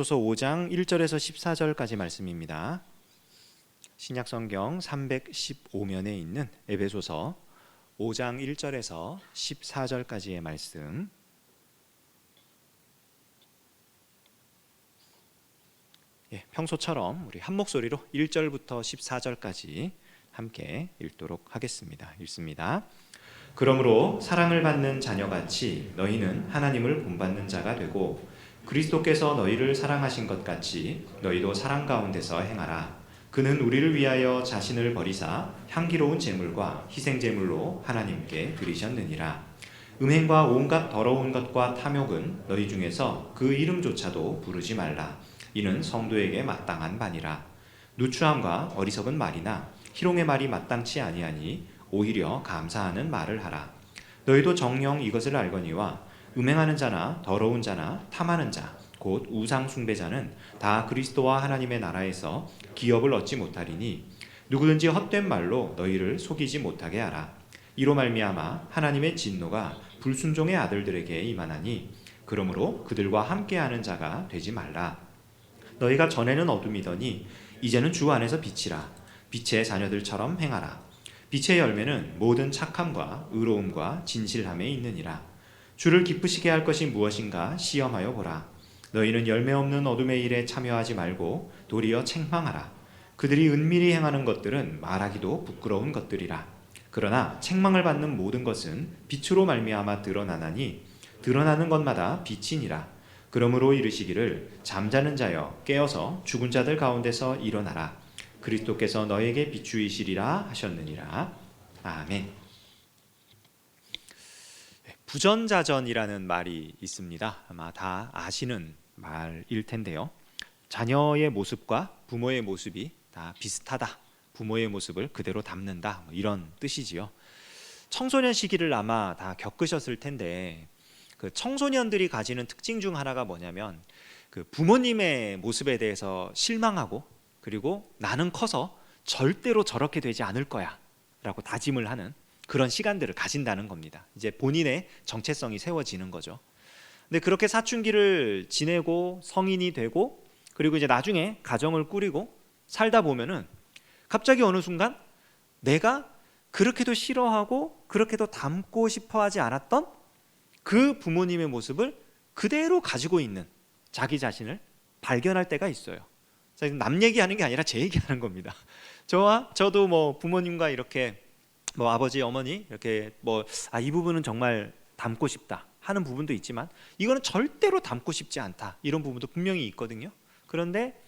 에베소서 5장 1절에서 14절까지 말씀입니다. 신약성경 315면에 있는 에베소서 5장 1절에서 14절까지의 말씀, 평소처럼 우리 한 목소리로 1절부터 14절까지 함께 읽도록 하겠습니다. 읽습니다. 그러므로 사랑을 받는 자녀같이 너희는 하나님을 본받는 자가 되고 그리스도께서 너희를 사랑하신 것 같이 너희도 사랑 가운데서 행하라. 그는 우리를 위하여 자신을 버리사 향기로운 제물과 희생제물로 하나님께 드리셨느니라. 음행과 온갖 더러운 것과 탐욕은 너희 중에서 그 이름조차도 부르지 말라. 이는 성도에게 마땅한 바니라. 누추함과 어리석은 말이나 희롱의 말이 마땅치 아니하니 오히려 감사하는 말을 하라. 너희도 정녕 이것을 알거니와 음행하는 자나 더러운 자나 탐하는 자 곧 우상 숭배자는 다 그리스도와 하나님의 나라에서 기업을 얻지 못하리니 누구든지 헛된 말로 너희를 속이지 못하게 하라. 이로 말미암아 하나님의 진노가 불순종의 아들들에게 임하나니 그러므로 그들과 함께하는 자가 되지 말라. 너희가 전에는 어둠이더니 이제는 주 안에서 빛이라. 빛의 자녀들처럼 행하라. 빛의 열매는 모든 착함과 의로움과 진실함에 있느니라. 주를 기쁘시게 할 것이 무엇인가 시험하여 보라. 너희는 열매 없는 어둠의 일에 참여하지 말고 도리어 책망하라. 그들이 은밀히 행하는 것들은 말하기도 부끄러운 것들이라. 그러나 책망을 받는 모든 것은 빛으로 말미암아 드러나나니 드러나는 것마다 빛이니라. 그러므로 이르시기를 잠자는 자여 깨어서 죽은 자들 가운데서 일어나라. 그리스도께서 너에게 비추이시리라 하셨느니라. 아멘. 부전자전이라는 말이 있습니다. 아마 다 아시는 말일 텐데요. 자녀의 모습과 부모의 모습이 다 비슷하다. 부모의 모습을 그대로 담는다. 이런 뜻이지요. 청소년 시기를 아마 다 겪으셨을 텐데 그 청소년들이 가지는 특징 중 하나가 뭐냐면 그 부모님의 모습에 대해서 실망하고 그리고 나는 커서 절대로 저렇게 되지 않을 거야 라고 다짐을 하는 그런 시간들을 가진다는 겁니다. 이제 본인의 정체성이 세워지는 거죠. 근데 그렇게 사춘기를 지내고 성인이 되고 그리고 이제 나중에 가정을 꾸리고 살다 보면은 갑자기 어느 순간 내가 그렇게도 싫어하고 그렇게도 닮고 싶어 하지 않았던 그 부모님의 모습을 그대로 가지고 있는 자기 자신을 발견할 때가 있어요. 남 얘기하는 게 아니라 제 얘기하는 겁니다. 저도 뭐 부모님과 이렇게 뭐 아버지 어머니 이렇게 뭐 이 부분은 정말 닮고 싶다 하는 부분도 있지만 이거는 절대로 닮고 싶지 않다 이런 부분도 분명히 있거든요. 그런데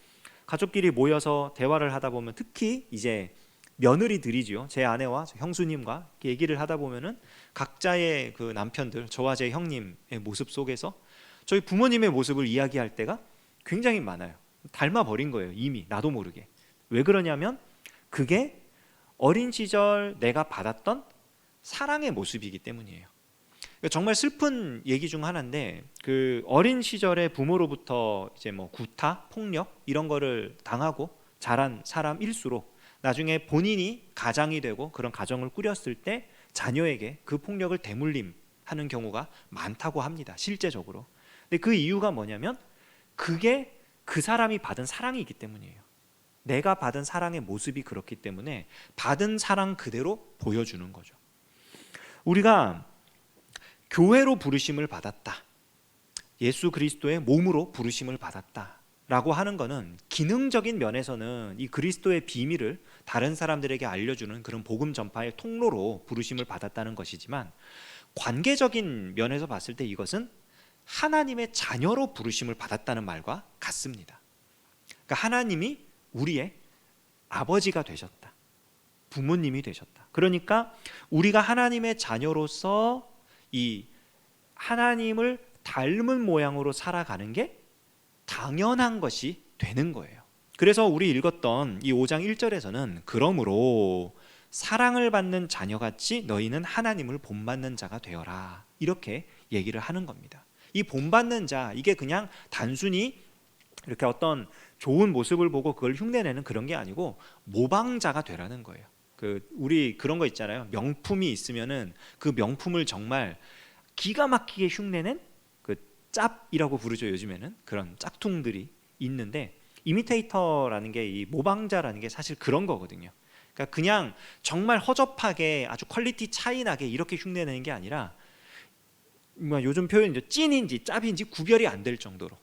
가족끼리 모여서 대화를 하다 보면 특히 이제 며느리들이죠. 제 아내와 형수님과 얘기를 하다 보면은 각자의 그 남편들, 저와 제 형님의 모습 속에서 저희 부모님의 모습을 이야기할 때가 굉장히 많아요. 닮아 버린 거예요. 이미 나도 모르게. 왜 그러냐면 그게 어린 시절 내가 받았던 사랑의 모습이기 때문이에요. 정말 슬픈 얘기 중 하나인데 그 어린 시절에 부모로부터 이제 뭐 구타, 폭력 이런 거를 당하고 자란 사람일수록 나중에 본인이 가장이 되고 그런 가정을 꾸렸을 때 자녀에게 그 폭력을 대물림하는 경우가 많다고 합니다. 실제적으로. 근데 그 이유가 뭐냐면 그게 그 사람이 받은 사랑이기 때문이에요. 내가 받은 사랑의 모습이 그렇기 때문에 받은 사랑 그대로 보여주는 거죠. 우리가 교회로 부르심을 받았다. 예수 그리스도의 몸으로 부르심을 받았다. 라고 하는 것은 기능적인 면에서는 이 그리스도의 비밀을 다른 사람들에게 알려주는 그런 복음 전파의 통로로 부르심을 받았다는 것이지만 관계적인 면에서 봤을 때 이것은 하나님의 자녀로 부르심을 받았다는 말과 같습니다. 그러니까 하나님이 우리의 아버지가 되셨다. 부모님이 되셨다. 그러니까 우리가 하나님의 자녀로서 이 하나님을 닮은 모양으로 살아가는 게 당연한 것이 되는 거예요. 그래서 우리 읽었던 이 5장 1절에서는 그러므로 사랑을 받는 자녀같이 너희는 하나님을 본받는 자가 되어라 이렇게 얘기를 하는 겁니다. 이 본받는 자 이게 그냥 단순히 이렇게 어떤 좋은 모습을 보고 그걸 흉내내는 그런 게 아니고 모방자가 되라는 거예요. 우리 그런 거 있잖아요. 명품이 있으면은 그 명품을 정말 기가 막히게 흉내낸 그 짭이라고 부르죠. 요즘에는 그런 짝퉁들이 있는데 이미테이터라는 게 이 모방자라는 게 사실 그런 거거든요. 그러니까 그냥 정말 허접하게 아주 퀄리티 차이 나게 이렇게 흉내내는 게 아니라 요즘 표현이죠. 찐인지 짭인지 구별이 안 될 정도로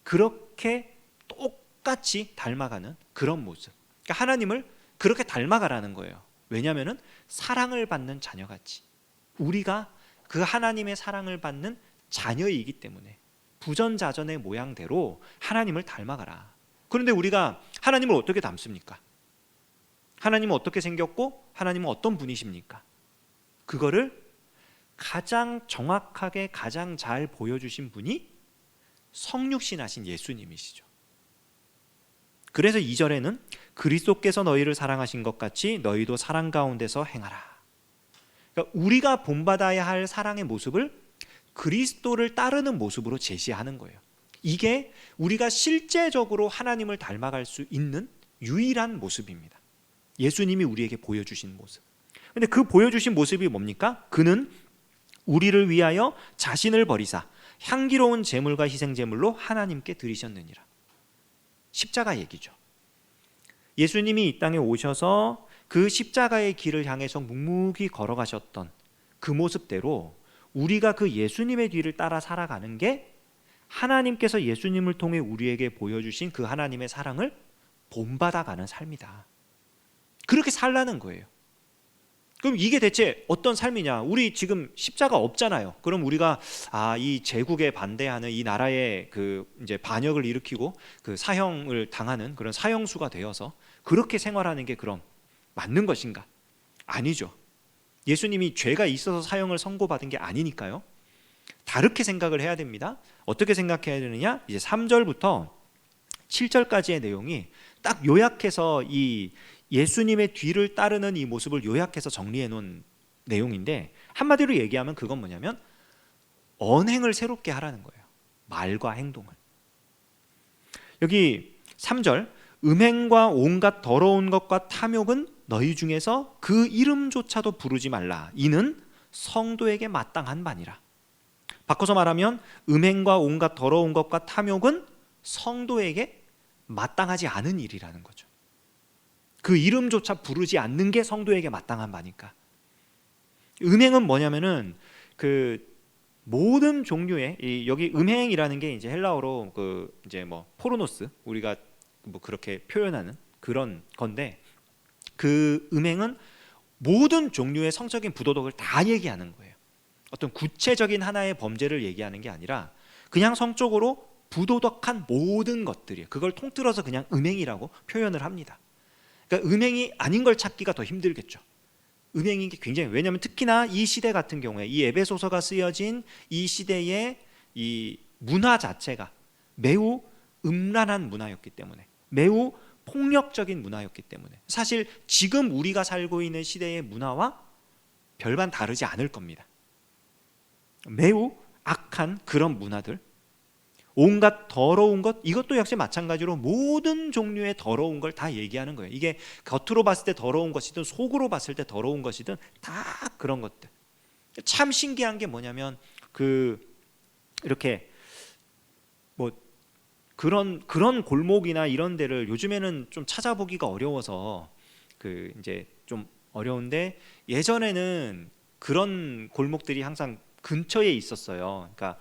그렇게 똑같이 닮아가는 그런 모습. 그러니까 하나님을 그렇게 닮아가라는 거예요. 왜냐하면 사랑을 받는 자녀같이 우리가 그 하나님의 사랑을 받는 자녀이기 때문에 부전자전의 모양대로 하나님을 닮아가라. 그런데 우리가 하나님을 어떻게 닮습니까? 하나님은 어떻게 생겼고 하나님은 어떤 분이십니까? 그거를 가장 정확하게 가장 잘 보여주신 분이 성육신하신 예수님이시죠. 그래서 2절에는 그리스도께서 너희를 사랑하신 것 같이 너희도 사랑 가운데서 행하라. 그러니까 우리가 본받아야 할 사랑의 모습을 그리스도를 따르는 모습으로 제시하는 거예요. 이게 우리가 실제적으로 하나님을 닮아갈 수 있는 유일한 모습입니다. 예수님이 우리에게 보여주신 모습. 근데 그 보여주신 모습이 뭡니까? 그는 우리를 위하여 자신을 버리사 향기로운 제물과 희생제물로 하나님께 드리셨느니라. 십자가 얘기죠. 예수님이 이 땅에 오셔서 그 십자가의 길을 향해서 묵묵히 걸어가셨던 그 모습대로 우리가 그 예수님의 뒤를 따라 살아가는 게 하나님께서 예수님을 통해 우리에게 보여주신 그 하나님의 사랑을 본받아가는 삶이다. 그렇게 살라는 거예요. 그럼 이게 대체 어떤 삶이냐? 우리 지금 십자가 없잖아요. 그럼 우리가 이 제국에 반대하는 이 나라의 그 이제 반역을 일으키고 그 사형을 당하는 그런 사형수가 되어서 그렇게 생활하는 게 그럼 맞는 것인가? 아니죠. 예수님이 죄가 있어서 사형을 선고받은 게 아니니까요. 다르게 생각을 해야 됩니다. 어떻게 생각해야 되느냐? 이제 3절부터 7절까지의 내용이 딱 요약해서 이 예수님의 뒤를 따르는 이 모습을 요약해서 정리해 놓은 내용인데, 한마디로 얘기하면 그건 뭐냐면 언행을 새롭게 하라는 거예요. 말과 행동을. 여기 3절 음행과 온갖 더러운 것과 탐욕은 너희 중에서 그 이름조차도 부르지 말라. 이는 성도에게 마땅한 바니라. 바꿔서 말하면 음행과 온갖 더러운 것과 탐욕은 성도에게 마땅하지 않은 일이라는 거죠. 그 이름조차 부르지 않는 게 성도에게 마땅한 바니까. 음행은 뭐냐면은 그 모든 종류의 여기 음행이라는 게 이제 헬라어로 그 이제 뭐 포르노스, 우리가 뭐 그렇게 표현하는 그런 건데, 그 음행은 모든 종류의 성적인 부도덕을 다 얘기하는 거예요. 어떤 구체적인 하나의 범죄를 얘기하는 게 아니라 그냥 성적으로 부도덕한 모든 것들이에요. 그걸 통틀어서 그냥 음행이라고 표현을 합니다. 그러니까 음행이 아닌 걸 찾기가 더 힘들겠죠. 음행인 게 굉장히, 왜냐하면 특히나 이 시대 같은 경우에 이 에베소서가 쓰여진 이 시대의 이 문화 자체가 매우 음란한 문화였기 때문에, 매우 폭력적인 문화였기 때문에 사실 지금 우리가 살고 있는 시대의 문화와 별반 다르지 않을 겁니다. 매우 악한 그런 문화들, 온갖 더러운 것, 이것도 역시 마찬가지로 모든 종류의 더러운 걸 다 얘기하는 거예요. 이게 겉으로 봤을 때 더러운 것이든 속으로 봤을 때 더러운 것이든 다 그런 것들. 참 신기한 게 뭐냐면 이렇게 뭐 그런 골목이나 이런 데를 요즘에는 좀 찾아보기가 어려워서 이제 좀 어려운데, 예전에는 그런 골목들이 항상 근처에 있었어요. 그러니까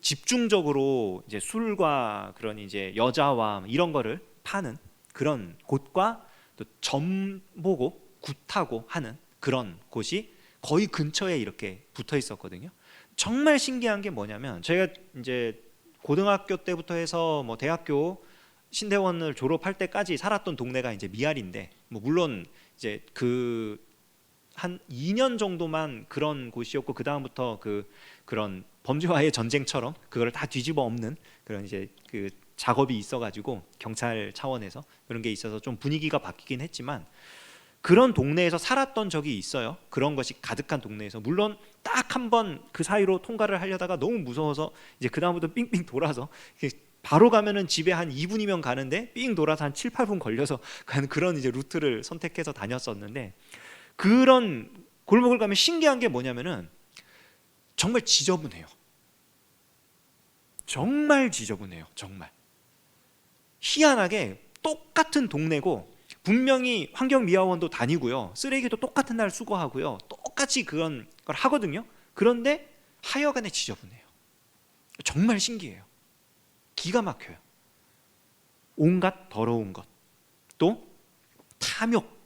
집중적으로 이제 술과 그런 이제 여자와 이런 거를 파는 그런 곳과 또 점 보고 굿하고 하는 그런 곳이 거의 근처에 이렇게 붙어 있었거든요. 정말 신기한 게 뭐냐면, 제가 이제 고등학교 때부터 해서 뭐 대학교 신대원을 졸업할 때까지 살았던 동네가 이제 미아리인데, 뭐 물론 이제 한 2년 정도만 그런 곳이었고, 그 다음부터 그런 범죄와의 전쟁처럼 그걸 다 뒤집어 엎는 그런 이제 그 작업이 있어가지고 경찰 차원에서 그런 게 있어서 좀 분위기가 바뀌긴 했지만, 그런 동네에서 살았던 적이 있어요. 그런 것이 가득한 동네에서. 물론 딱 한 번 그 사이로 통과를 하려다가 너무 무서워서 이제 그 다음부터 삥삥 돌아서 바로 가면은 집에 한 2분이면 가는데 삥 돌아서 한 7, 8분 걸려서 가는 그런 이제 루트를 선택해서 다녔었는데, 그런 골목을 가면 신기한 게 뭐냐면은 정말 지저분해요. 정말 지저분해요. 정말. 희한하게 똑같은 동네고 분명히 환경미화원도 다니고요, 쓰레기도 똑같은 날 수거하고요, 똑같이 그런 걸 하거든요. 그런데 하여간에 지저분해요. 정말 신기해요. 기가 막혀요. 온갖 더러운 것, 또 탐욕,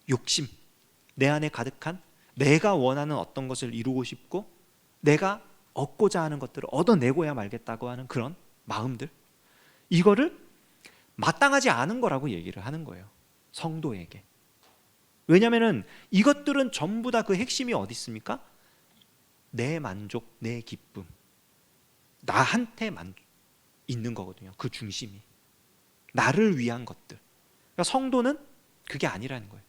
욕심, 내 안에 가득한 내가 원하는 어떤 것을 이루고 싶고 내가 얻고자 하는 것들을 얻어내고야 말겠다고 하는 그런 마음들, 이거를 마땅하지 않은 거라고 얘기를 하는 거예요, 성도에게. 왜냐하면 이것들은 전부 다 그 핵심이 어디 있습니까? 내 만족, 내 기쁨, 나한테만 있는 거거든요. 그 중심이 나를 위한 것들. 그러니까 성도는 그게 아니라는 거예요.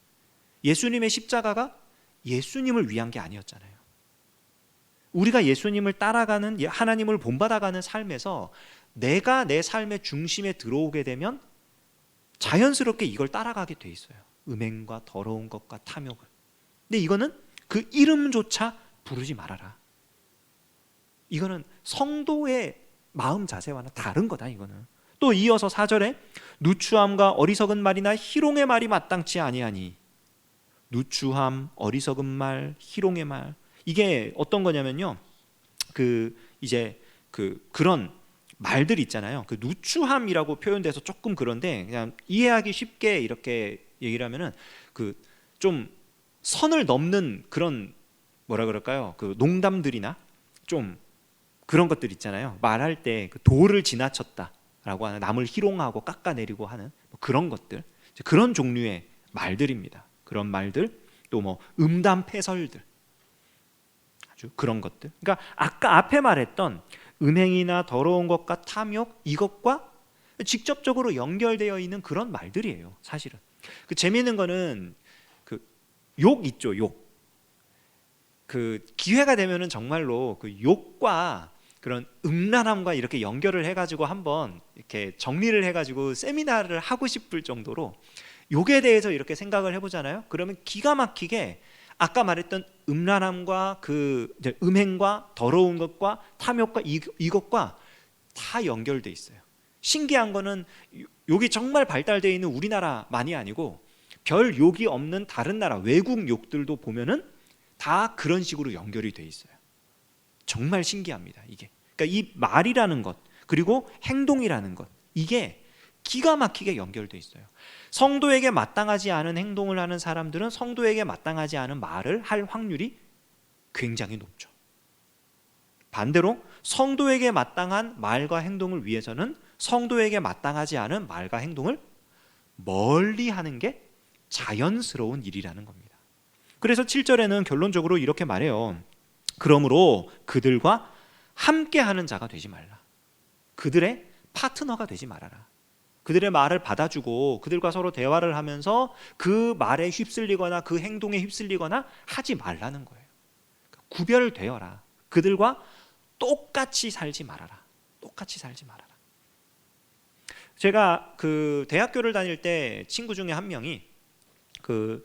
예수님의 십자가가 예수님을 위한 게 아니었잖아요. 우리가 예수님을 따라가는, 하나님을 본받아가는 삶에서 내가 내 삶의 중심에 들어오게 되면 자연스럽게 이걸 따라가게 돼 있어요. 음행과 더러운 것과 탐욕을. 근데 이거는 그 이름조차 부르지 말아라. 이거는 성도의 마음 자세와는 다른 거다. 이거는 또 이어서 4절에 누추함과 어리석은 말이나 희롱의 말이 마땅치 아니하니. 누추함, 어리석은 말, 희롱의 말, 이게 어떤 거냐면요, 그런 말들 있잖아요. 그 누추함이라고 표현돼서 조금 그런데 그냥 이해하기 쉽게 이렇게 얘기를 하면은 그 좀 선을 넘는 그런, 뭐라 그럴까요? 그 농담들이나 좀 그런 것들 있잖아요. 말할 때 그 도를 지나쳤다라고 하는, 남을 희롱하고 깎아내리고 하는 그런 것들, 그런 종류의 말들입니다. 그런 말들, 또 뭐 음담패설들, 아주 그런 것들. 그러니까 아까 앞에 말했던 음행이나 더러운 것과 탐욕, 이것과 직접적으로 연결되어 있는 그런 말들이에요. 사실은 그 재미있는 거는 그 욕 있죠. 욕. 그 기회가 되면은 정말로 그 욕과 그런 음란함과 이렇게 연결을 해가지고 한번 이렇게 정리를 해가지고 세미나를 하고 싶을 정도로 욕에 대해서 이렇게 생각을 해보잖아요. 그러면 기가 막히게 아까 말했던 음란함과 그 음행과 더러운 것과 탐욕과 이것과 다 연결돼 있어요. 신기한 거는 욕이 정말 발달되어 있는 우리나라만이 아니고 별 욕이 없는 다른 나라, 외국 욕들도 보면은 다 그런 식으로 연결이 돼 있어요. 정말 신기합니다, 이게. 그러니까 이 말이라는 것, 그리고 행동이라는 것, 이게 기가 막히게 연결돼 있어요. 성도에게 마땅하지 않은 행동을 하는 사람들은 성도에게 마땅하지 않은 말을 할 확률이 굉장히 높죠. 반대로 성도에게 마땅한 말과 행동을 위해서는 성도에게 마땅하지 않은 말과 행동을 멀리 하는 게 자연스러운 일이라는 겁니다. 그래서 7절에는 결론적으로 이렇게 말해요. 그러므로 그들과 함께하는 자가 되지 말라. 그들의 파트너가 되지 말아라. 그들의 말을 받아주고 그들과 서로 대화를 하면서 그 말에 휩쓸리거나 그 행동에 휩쓸리거나 하지 말라는 거예요. 구별되어라. 그들과 똑같이 살지 말아라. 똑같이 살지 말아라. 제가 그 대학교를 다닐 때 친구 중에 한 명이 그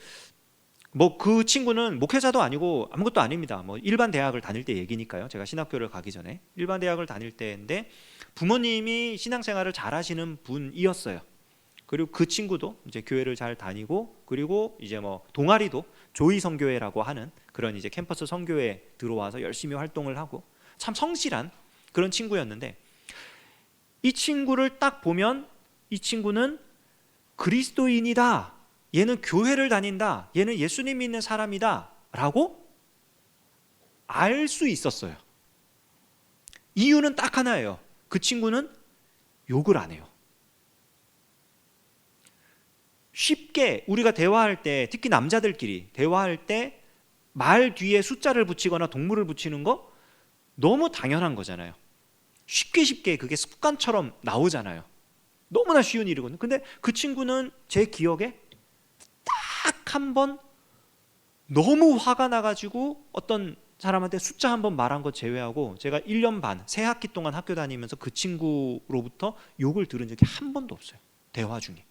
친구는 목회자도 아니고 아무것도 아닙니다. 일반 대학을 다닐 때 얘기니까요. 제가 신학교를 가기 전에 일반 대학을 다닐 때인데 부모님이 신앙생활을 잘 하시는 분이었어요. 그리고 그 친구도 이제 교회를 잘 다니고, 그리고 이제 동아리도 조이 선교회라고 하는 그런 이제 캠퍼스 선교회에 들어와서 열심히 활동을 하고 참 성실한 그런 친구였는데, 이 친구를 딱 보면 이 친구는 그리스도인이다, 얘는 교회를 다닌다, 얘는 예수님 믿는 사람이다 라고 알 수 있었어요. 이유는 딱 하나예요. 그 친구는 욕을 안 해요. 쉽게 우리가 대화할 때, 특히 남자들끼리 대화할 때 말 뒤에 숫자를 붙이거나 동물을 붙이는 거 너무 당연한 거잖아요. 쉽게 그게 습관처럼 나오잖아요. 너무나 쉬운 일이거든요. 근데 그 친구는 제 기억에 딱 한 번 너무 화가 나가지고 어떤 사람한테 숫자 한 번 말한 거 제외하고 제가 1년 반, 세 학기 동안 학교 다니면서 그 친구로부터 욕을 들은 적이 한 번도 없어요. 대화 중에.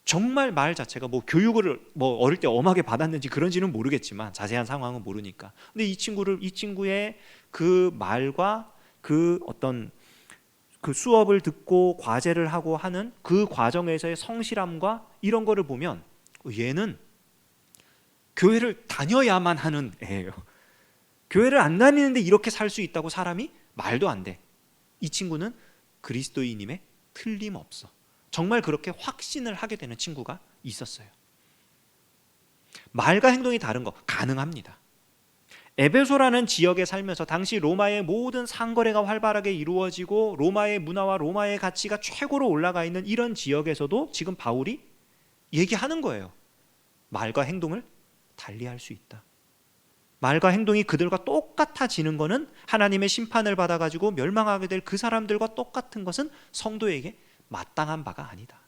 정말 말 자체가 교육을 어릴 때 엄하게 받았는지 그런지는 모르겠지만, 자세한 상황은 모르니까. 근데 이 친구의 그 말과 그 어떤 그 수업을 듣고 과제를 하고 하는 그 과정에서의 성실함과 이런 거를 보면 얘는 교회를 다녀야만 하는 애예요. 교회를 안 다니는데 이렇게 살 수 있다고 사람이 말도 안 돼. 이 친구는 그리스도인임에 틀림없어. 정말 그렇게 확신을 하게 되는 친구가 있었어요. 말과 행동이 다른 거 가능합니다. 에베소라는 지역에 살면서 당시 로마의 모든 상거래가 활발하게 이루어지고 로마의 문화와 로마의 가치가 최고로 올라가 있는 이런 지역에서도 지금 바울이 얘기하는 거예요. 말과 행동을 달리할 수 있다. 말과 행동이 그들과 똑같아지는 것은 하나님의 심판을 받아가지고 멸망하게 될 그 사람들과 똑같은 것은 성도에게 마땅한 바가 아니다.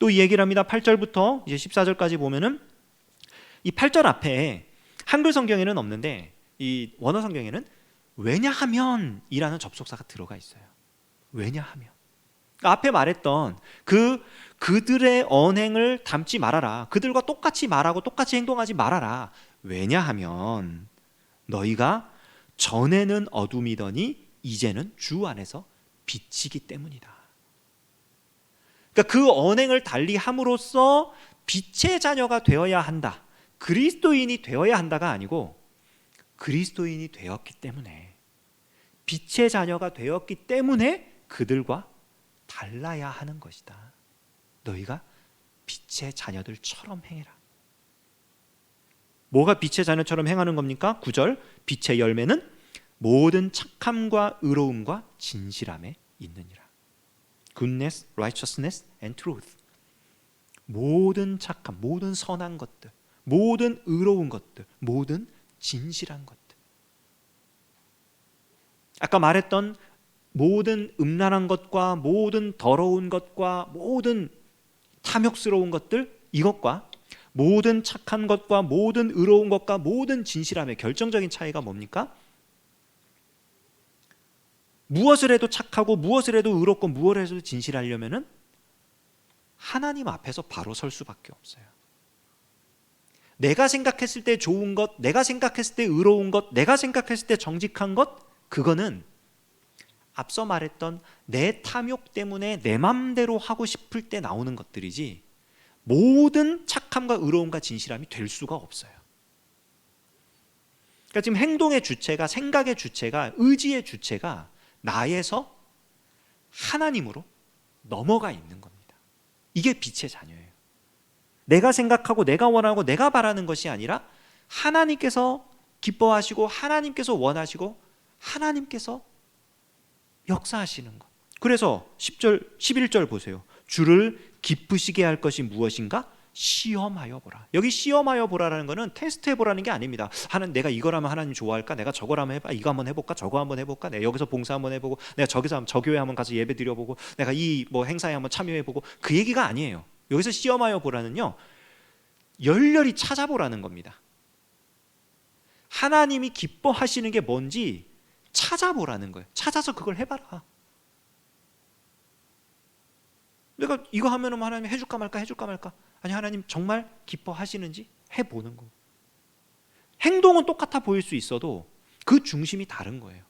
또 이 얘기를 합니다. 8절부터 이제 14절까지 보면은 이 8절 앞에 한글 성경에는 없는데 이 원어 성경에는 왜냐하면이라는 접속사가 들어가 있어요. 왜냐하면. 그러니까 앞에 말했던 그들의 언행을 닮지 말아라. 그들과 똑같이 말하고 똑같이 행동하지 말아라. 왜냐하면 너희가 전에는 어둠이더니 이제는 주 안에서 빛이기 때문이다. 그러니까 그 언행을 달리 함으로써 빛의 자녀가 되어야 한다. 그리스도인이 되어야 한다가 아니고 그리스도인이 되었기 때문에, 빛의 자녀가 되었기 때문에 그들과 달라야 하는 것이다. 너희가 빛의 자녀들처럼 행해라. 뭐가 빛의 자녀처럼 행하는 겁니까? 9절, 빛의 열매는 모든 착함과 의로움과 진실함에 있느니라. Goodness, righteousness and truth. 모든 착함, 모든 선한 것들, 모든 의로운 것들, 모든 진실한 것들. 아까 말했던 모든 음란한 것과 모든 더러운 것과 모든 탐욕스러운 것들, 이것과 모든 착한 것과 모든 의로운 것과 모든 진실함의 결정적인 차이가 뭡니까? 무엇을 해도 착하고 무엇을 해도 의롭고 무엇을 해도 진실하려면은 하나님 앞에서 바로 설 수밖에 없어요. 내가 생각했을 때 좋은 것, 내가 생각했을 때 의로운 것, 내가 생각했을 때 정직한 것, 그거는 앞서 말했던 내 탐욕 때문에 내 맘대로 하고 싶을 때 나오는 것들이지 모든 착함과 의로움과 진실함이 될 수가 없어요. 그러니까 지금 행동의 주체가, 생각의 주체가, 의지의 주체가 나에서 하나님으로 넘어가 있는 겁니다. 이게 빛의 자녀예요. 내가 생각하고 내가 원하고 내가 바라는 것이 아니라 하나님께서 기뻐하시고 하나님께서 원하시고 하나님께서 역사하시는 것. 그래서 10절, 11절 보세요. 주를 기쁘시게 할 것이 무엇인가? 시험하여 보라. 여기 시험하여 보라라는 것은 테스트해 보라는 게 아닙니다. 내가 이거라면 하나님 좋아할까? 내가 저거라면 해봐. 이거 한번 해볼까? 저거 한번 해볼까? 내가 여기서 봉사 한번 해보고, 내가 저기서 저 교회 한번 가서 예배 드려보고, 내가 이 뭐 행사에 한번 참여해보고, 그 얘기가 아니에요. 여기서 시험하여 보라는요, 열렬히 찾아보라는 겁니다. 하나님이 기뻐하시는 게 뭔지 찾아보라는 거예요. 찾아서 그걸 해봐라. 내가 이거 하면은 하나님 해줄까 말까 해줄까 말까. 아니, 하나님 정말 기뻐하시는지 해보는 거. 행동은 똑같아 보일 수 있어도 그 중심이 다른 거예요.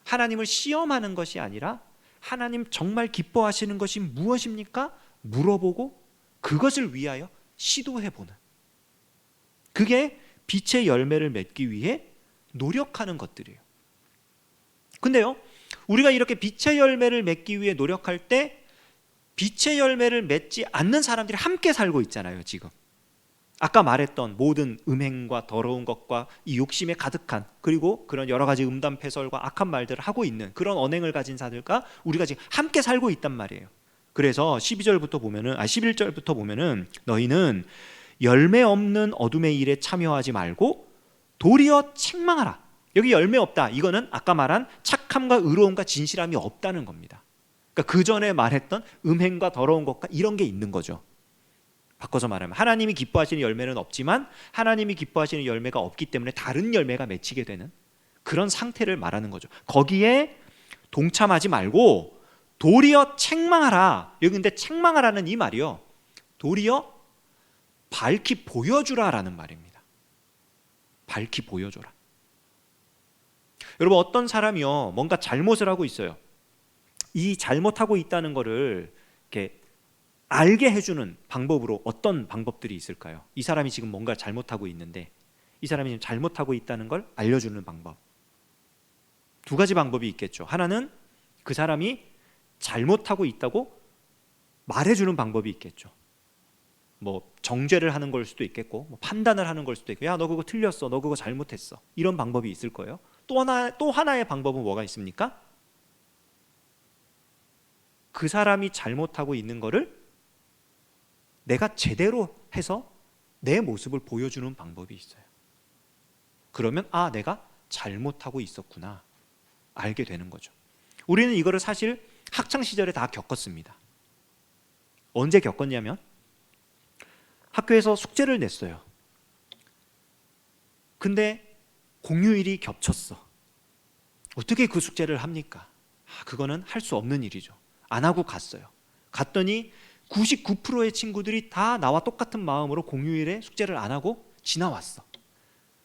하나님을 시험하는 것이 아니라 하나님 정말 기뻐하시는 것이 무엇입니까? 물어보고 그것을 위하여 시도해보는, 그게 빛의 열매를 맺기 위해 노력하는 것들이에요. 근데요, 우리가 이렇게 빛의 열매를 맺기 위해 노력할 때 빛의 열매를 맺지 않는 사람들이 함께 살고 있잖아요. 지금 아까 말했던 모든 음행과 더러운 것과 이 욕심에 가득한, 그리고 그런 여러 가지 음담패설과 악한 말들을 하고 있는 그런 언행을 가진 자들과 우리가 지금 함께 살고 있단 말이에요. 그래서 11절부터 보면은 너희는 열매 없는 어둠의 일에 참여하지 말고 도리어 책망하라. 여기 열매 없다, 이거는 아까 말한 착함과 의로움과 진실함이 없다는 겁니다. 그러니까 그 전에 말했던 음행과 더러운 것과 이런 게 있는 거죠. 바꿔서 말하면 하나님이 기뻐하시는 열매는 없지만 하나님이 기뻐하시는 열매가 없기 때문에 다른 열매가 맺히게 되는 그런 상태를 말하는 거죠. 거기에 동참하지 말고 도리어 책망하라. 여기 근데 책망하라는 이 말이요, 도리어 밝히 보여주라라는 말입니다. 밝히 보여줘라. 여러분, 어떤 사람이요 뭔가 잘못을 하고 있어요. 이 잘못하고 있다는 거를 이렇게 알게 해주는 방법으로 어떤 방법들이 있을까요? 이 사람이 지금 뭔가 잘못하고 있는데 이 사람이 지금 잘못하고 있다는 걸 알려주는 방법, 두 가지 방법이 있겠죠. 하나는 그 사람이 잘못하고 있다고 말해주는 방법이 있겠죠. 뭐 정죄를 하는 걸 수도 있겠고, 뭐 판단을 하는 걸 수도 있고, 야 너 그거 틀렸어, 너 그거 잘못했어, 이런 방법이 있을 거예요. 또 하나의 방법은 뭐가 있습니까? 그 사람이 잘못하고 있는 거를 내가 제대로 해서 내 모습을 보여주는 방법이 있어요. 그러면 아, 내가 잘못하고 있었구나 알게 되는 거죠. 우리는 이거를 사실 학창 시절에 다 겪었습니다. 언제 겪었냐면 학교에서 숙제를 냈어요. 근데 공휴일이 겹쳤어. 어떻게 그 숙제를 합니까? 그거는 할 수 없는 일이죠. 안 하고 갔어요. 갔더니 99%의 친구들이 다 나와 똑같은 마음으로 공휴일에 숙제를 안 하고 지나왔어.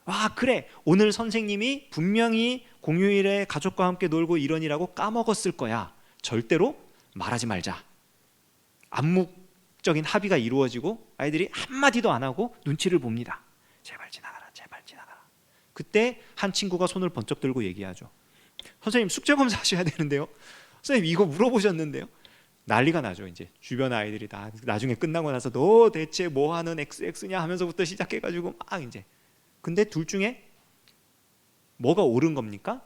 아, 그래, 오늘 선생님이 분명히 공휴일에 가족과 함께 놀고 이러니라고 까먹었을 거야. 절대로 말하지 말자. 암묵적인 합의가 이루어지고 아이들이 한마디도 안 하고 눈치를 봅니다. 제발 지나가라, 제발 지나가라. 그때 한 친구가 손을 번쩍 들고 얘기하죠. 선생님, 숙제 검사하셔야 되는데요. 선생님, 이거 물어보셨는데요. 난리가 나죠. 이제 주변 아이들이 다 나중에 끝나고 나서 너 대체 뭐 하는 XX냐 하면서부터 시작해가지고 막 이제. 근데 둘 중에 뭐가 옳은 겁니까?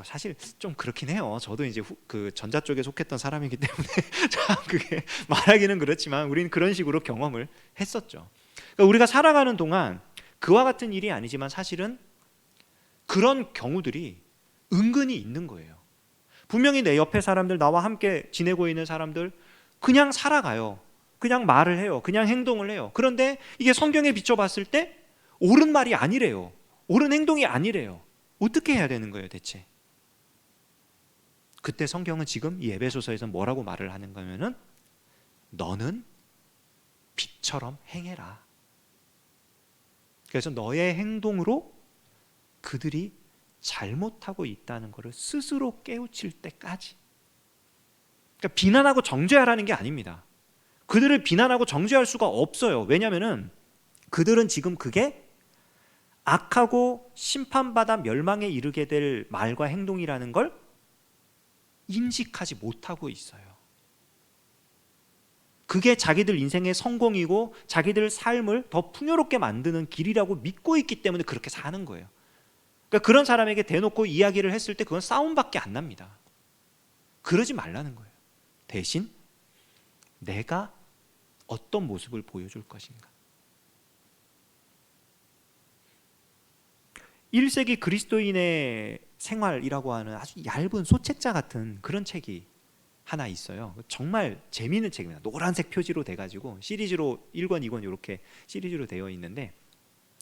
사실 좀 그렇긴 해요. 저도 이제 그 전자 쪽에 속했던 사람이기 때문에 참 그게 말하기는 그렇지만 우리는 그런 식으로 경험을 했었죠. 그러니까 우리가 살아가는 동안 그와 같은 일이 아니지만 사실은 그런 경우들이 은근히 있는 거예요. 분명히 내 옆에 사람들, 나와 함께 지내고 있는 사람들 그냥 살아가요. 그냥 말을 해요. 그냥 행동을 해요. 그런데 이게 성경에 비춰봤을 때 옳은 말이 아니래요. 옳은 행동이 아니래요. 어떻게 해야 되는 거예요, 대체? 그때 성경은 지금 이 에베소서에서 뭐라고 말을 하는 거면은 너는 빛처럼 행해라. 그래서 너의 행동으로 그들이 잘못하고 있다는 것을 스스로 깨우칠 때까지. 그러니까 비난하고 정죄하라는 게 아닙니다. 그들을 비난하고 정죄할 수가 없어요. 왜냐하면 그들은 지금 그게 악하고 심판받아 멸망에 이르게 될 말과 행동이라는 걸 인식하지 못하고 있어요. 그게 자기들 인생의 성공이고 자기들 삶을 더 풍요롭게 만드는 길이라고 믿고 있기 때문에 그렇게 사는 거예요. 그러니까 그런 사람에게 대놓고 이야기를 했을 때 그건 싸움밖에 안 납니다. 그러지 말라는 거예요. 대신 내가 어떤 모습을 보여줄 것인가. 1세기 그리스도인의 생활이라고 하는 아주 얇은 소책자 같은 그런 책이 하나 있어요. 정말 재미있는 책입니다. 노란색 표지로 돼가지고 시리즈로 1권, 2권 이렇게 시리즈로 되어 있는데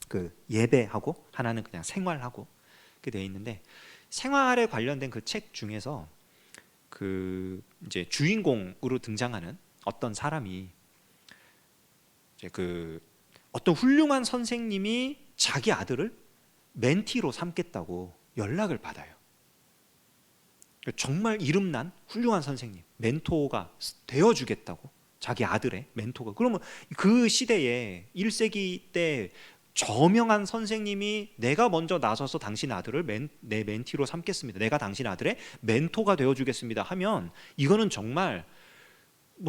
그 예배하고 하나는 그냥 생활하고 이렇게 되어 있는데 생활에 관련된 그 책 중에서 그 이제 주인공으로 등장하는 어떤 사람이 이제 그 어떤 훌륭한 선생님이 자기 아들을 멘티로 삼겠다고 연락을 받아요. 정말 이름난 훌륭한 선생님, 멘토가 되어주겠다고, 자기 아들의 멘토가. 그러면 그 시대에 1세기 때 저명한 선생님이 내가 먼저 나서서 당신 아들을 내 멘티로 삼겠습니다, 내가 당신 아들의 멘토가 되어주겠습니다 하면 이거는 정말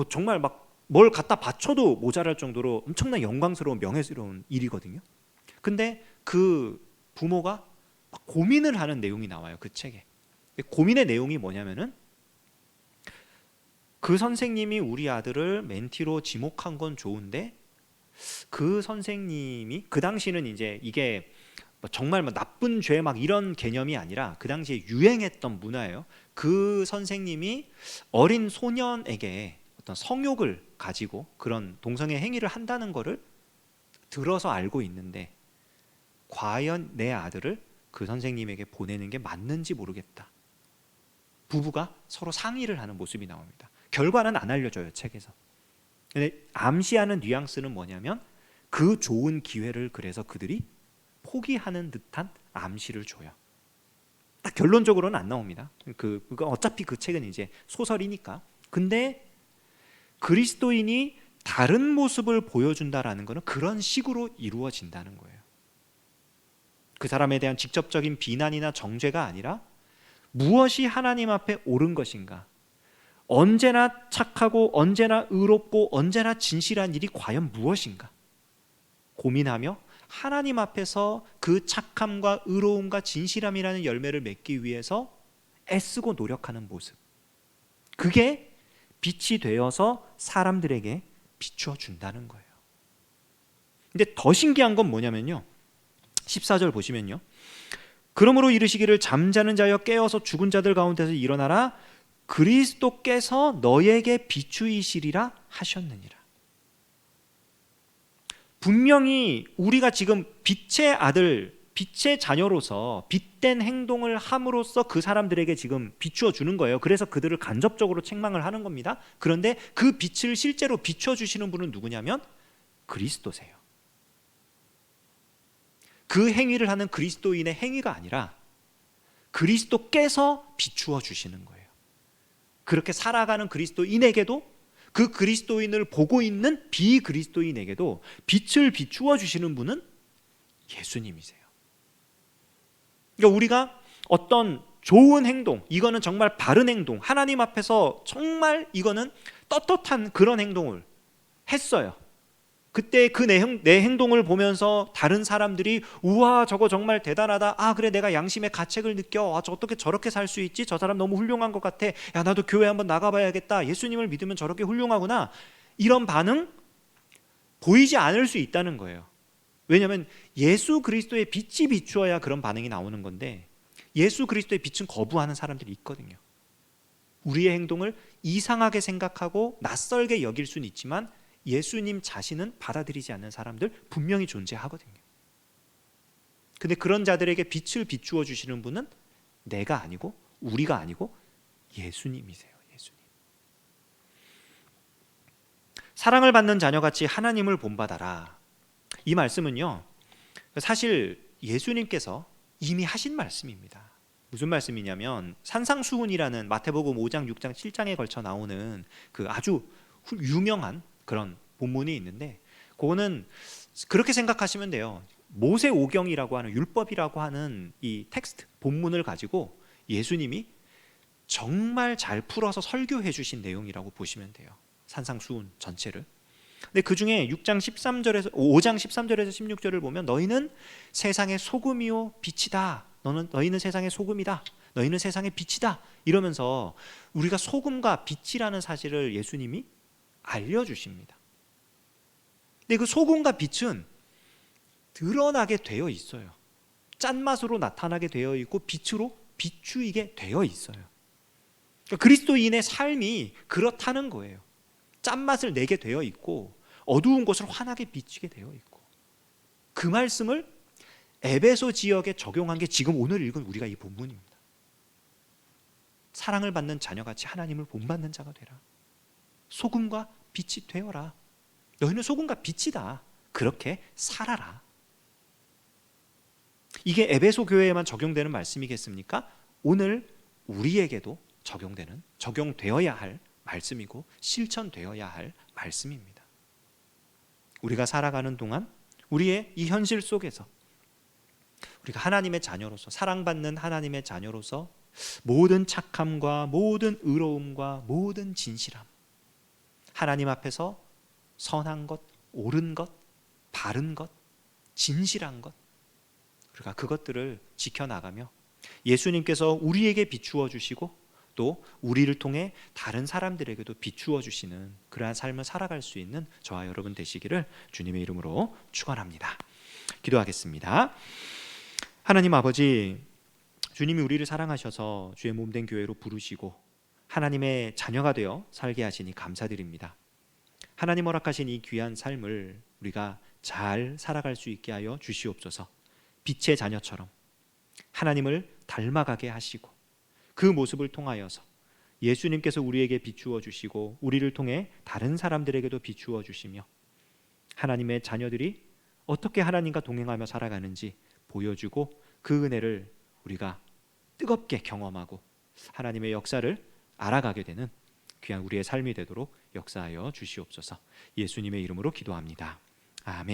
정말 막 뭘 갖다 바쳐도 모자랄 정도로 엄청난 영광스러운 명예스러운 일이거든요. 근데 그 부모가 막 고민을 하는 내용이 나와요, 그 책에. 고민의 내용이 뭐냐면은 그 선생님이 우리 아들을 멘티로 지목한 건 좋은데 그 선생님이 그 당시는 이제 이게 정말 나쁜 죄 막 이런 개념이 아니라 그 당시에 유행했던 문화예요. 그 선생님이 어린 소년에게 어떤 성욕을 가지고 그런 동성애 행위를 한다는 거를 들어서 알고 있는데 과연 내 아들을 그 선생님에게 보내는 게 맞는지 모르겠다. 부부가 서로 상의를 하는 모습이 나옵니다. 결과는 안 알려줘요, 책에서. 근데 암시하는 뉘앙스는 뭐냐면 그 좋은 기회를 그래서 그들이 포기하는 듯한 암시를 줘요. 딱 결론적으로는 안 나옵니다. 그거 어차피 그 책은 이제 소설이니까. 근데 그리스도인이 다른 모습을 보여준다라는 것은 그런 식으로 이루어진다는 거예요. 그 사람에 대한 직접적인 비난이나 정죄가 아니라 무엇이 하나님 앞에 옳은 것인가, 언제나 착하고 언제나 의롭고 언제나 진실한 일이 과연 무엇인가 고민하며 하나님 앞에서 그 착함과 의로움과 진실함이라는 열매를 맺기 위해서 애쓰고 노력하는 모습, 그게 빛이 되어서 사람들에게 비추어 준다는 거예요. 근데 더 신기한 건 뭐냐면요, 14절 보시면요, 그러므로 이르시기를 잠자는 자여 깨어서 죽은 자들 가운데서 일어나라, 그리스도께서 너에게 비추이시리라 하셨느니라. 분명히 우리가 지금 빛의 아들, 빛의 자녀로서 빛된 행동을 함으로써 그 사람들에게 지금 비추어 주는 거예요. 그래서 그들을 간접적으로 책망을 하는 겁니다. 그런데 그 빛을 실제로 비추어 주시는 분은 누구냐면 그리스도세요. 그 행위를 하는 그리스도인의 행위가 아니라 그리스도께서 비추어 주시는 거예요. 그렇게 살아가는 그리스도인에게도, 그 그리스도인을 보고 있는 비그리스도인에게도 빛을 비추어 주시는 분은 예수님이세요. 그러니까 우리가 어떤 좋은 행동, 이거는 정말 바른 행동, 하나님 앞에서 정말 이거는 떳떳한 그런 행동을 했어요. 그때 그 내 행동을 보면서 다른 사람들이 우와 저거 정말 대단하다, 아 그래 내가 양심의 가책을 느껴, 아 저 어떻게 저렇게 살 수 있지, 저 사람 너무 훌륭한 것 같아, 야 나도 교회 한번 나가봐야겠다, 예수님을 믿으면 저렇게 훌륭하구나, 이런 반응 보이지 않을 수 있다는 거예요. 왜냐하면 예수 그리스도의 빛이 비추어야 그런 반응이 나오는 건데, 예수 그리스도의 빛은 거부하는 사람들이 있거든요. 우리의 행동을 이상하게 생각하고 낯설게 여길 수는 있지만 예수님 자신은 받아들이지 않는 사람들 분명히 존재하거든요. 근데 그런 자들에게 빛을 비추어 주시는 분은 내가 아니고 우리가 아니고 예수님이세요. 예수님. 사랑을 받는 자녀같이 하나님을 본받아라. 이 말씀은요, 사실 예수님께서 이미 하신 말씀입니다. 무슨 말씀이냐면 산상수훈이라는 마태복음 5장, 6장, 7장에 걸쳐 나오는 그 아주 유명한 그런 본문이 있는데, 그거는 그렇게 생각하시면 돼요. 모세오경이라고 하는, 율법이라고 하는 이 텍스트 본문을 가지고 예수님이 정말 잘 풀어서 설교해 주신 내용이라고 보시면 돼요. 산상수훈 전체를. 근데 그 중에 5장 13절에서 16절을 보면 너희는 세상의 소금이요 빛이다, 너희는 세상의 소금이다, 너희는 세상의 빛이다, 이러면서 우리가 소금과 빛이라는 사실을 예수님이 알려주십니다. 근데 그 소금과 빛은 드러나게 되어 있어요. 짠맛으로 나타나게 되어 있고 빛으로 비추이게 되어 있어요. 그러니까 그리스도인의 삶이 그렇다는 거예요. 짠맛을 내게 되어 있고 어두운 곳을 환하게 비치게 되어 있고, 그 말씀을 에베소 지역에 적용한 게 지금 오늘 읽은 우리가 이 본문입니다. 사랑을 받는 자녀같이 하나님을 본받는 자가 되라. 소금과 빛이 되어라. 너희는 소금과 빛이다. 그렇게 살아라. 이게 에베소 교회에만 적용되는 말씀이겠습니까? 오늘 우리에게도 적용되어야 할 말씀이고 실천되어야 할 말씀입니다. 우리가 살아가는 동안 우리의 이 현실 속에서 우리가 하나님의 자녀로서, 사랑받는 하나님의 자녀로서 모든 착함과 모든 의로움과 모든 진실함, 하나님 앞에서 선한 것, 옳은 것, 바른 것, 진실한 것, 우리가 그것들을 지켜나가며 예수님께서 우리에게 비추어 주시고 또 우리를 통해 다른 사람들에게도 비추어 주시는 그러한 삶을 살아갈 수 있는 저와 여러분 되시기를 주님의 이름으로 축원합니다. 기도하겠습니다. 하나님 아버지, 주님이 우리를 사랑하셔서 주의 몸된 교회로 부르시고 하나님의 자녀가 되어 살게 하시니 감사드립니다. 하나님 허락하신 이 귀한 삶을 우리가 잘 살아갈 수 있게 하여 주시옵소서. 빛의 자녀처럼 하나님을 닮아가게 하시고 그 모습을 통하여서 예수님께서 우리에게 비추어 주시고 우리를 통해 다른 사람들에게도 비추어 주시며 하나님의 자녀들이 어떻게 하나님과 동행하며 살아가는지 보여주고 그 은혜를 우리가 뜨겁게 경험하고 하나님의 역사를 알아가게 되는 귀한 우리의 삶이 되도록 역사하여 주시옵소서. 예수님의 이름으로 기도합니다. 아멘.